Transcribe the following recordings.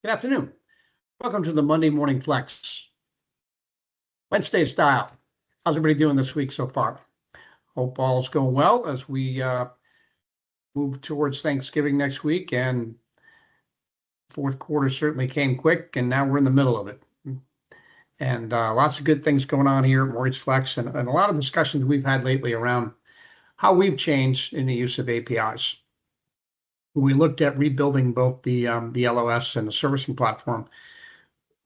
Good afternoon. Welcome to the Monday Morning Flex, Wednesday style. How's everybody doing this week so far? Hope all's going well as we move towards Thanksgiving next week, and fourth quarter certainly came quick, and now we're in the middle of it. And lots of good things going on here at Mortgage Flex, and a lot of discussions we've had lately around how we've changed in the use of APIs. We looked at rebuilding both the LOS and the servicing platform.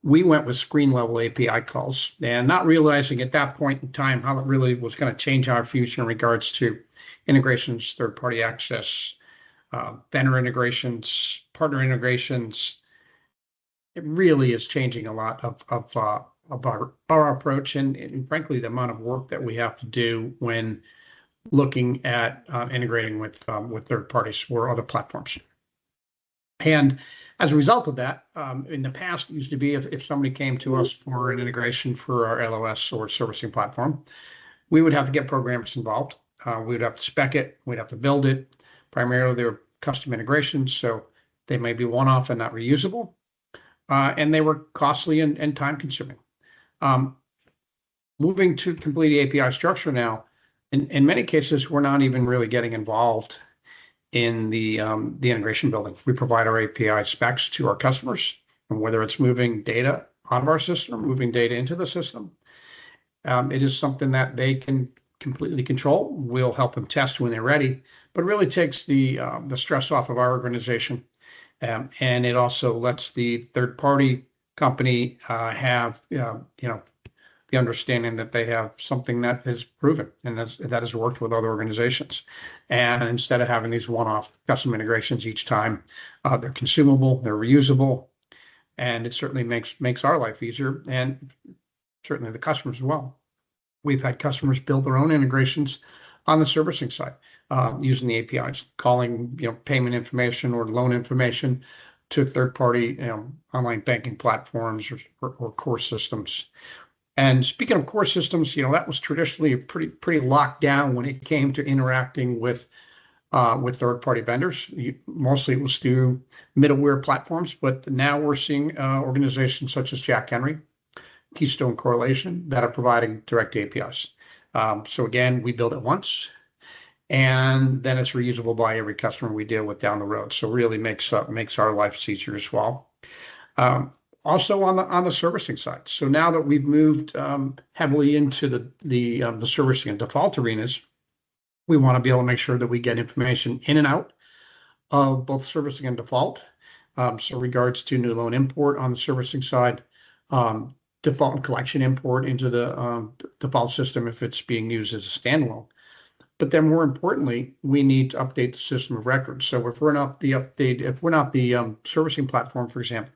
We went with screen level API calls, and not realizing at that point in time how it really was going to change our future in regards to integrations, third-party access, vendor integrations, partner integrations. It really is changing a lot of our approach and frankly the amount of work that we have to do when looking at integrating with third parties or other platforms. And as a result of that, in the past, it used to be if somebody came to us for an integration for our LOS or servicing platform, we would have to get programmers involved. We would have to spec it. We'd have to build it. Primarily, they're custom integrations, so they may be one-off and not reusable. And they were costly and time-consuming. Moving to complete API structure now, in many cases, we're not even really getting involved in the integration building. We provide our API specs to our customers, and whether it's moving data out of our system, moving data into the system, it is something that they can completely control. We'll help them test when they're ready, but it really takes the stress off of our organization, and it also lets the third-party company have the understanding that they have something that is proven and that has worked with other organizations. And instead of having these one-off custom integrations each time, they're consumable, they're reusable, and it certainly makes our life easier and certainly the customers as well. We've had customers build their own integrations on the servicing side using the APIs, calling payment information or loan information to third-party online banking platforms or core systems. And speaking of core systems, that was traditionally pretty locked down when it came to interacting with third-party vendors. Mostly it was through middleware platforms, but now we're seeing organizations such as Jack Henry, Keystone Correlation that are providing direct APIs. So again, we build it once, and then it's reusable by every customer we deal with down the road. So really makes our life easier as well. Also on the servicing side. So now that we've moved heavily into the servicing and default arenas, we want to be able to make sure that we get information in and out of both servicing and default. So regards to new loan import on the servicing side, default and collection import into the default system if it's being used as a standalone. But then more importantly, we need to update the system of records. So if we're not the servicing platform, for example,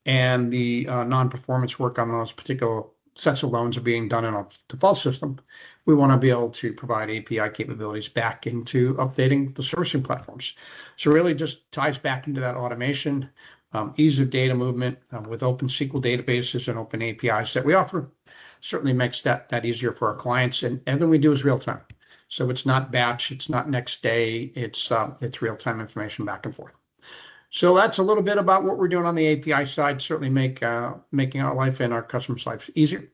and the non-performance work on those particular sets of loans are being done in a default system, we want to be able to provide API capabilities back into updating the servicing platforms. So really just ties back into that automation, ease of data movement with open SQL databases and open APIs that we offer. Certainly makes that easier for our clients, and everything we do is real time. So it's not batch, it's not next day, it's real time information back and forth. So that's a little bit about what we're doing on the API side, certainly making our life and our customers' lives easier.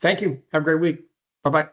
Thank you. Have a great week. Bye-bye.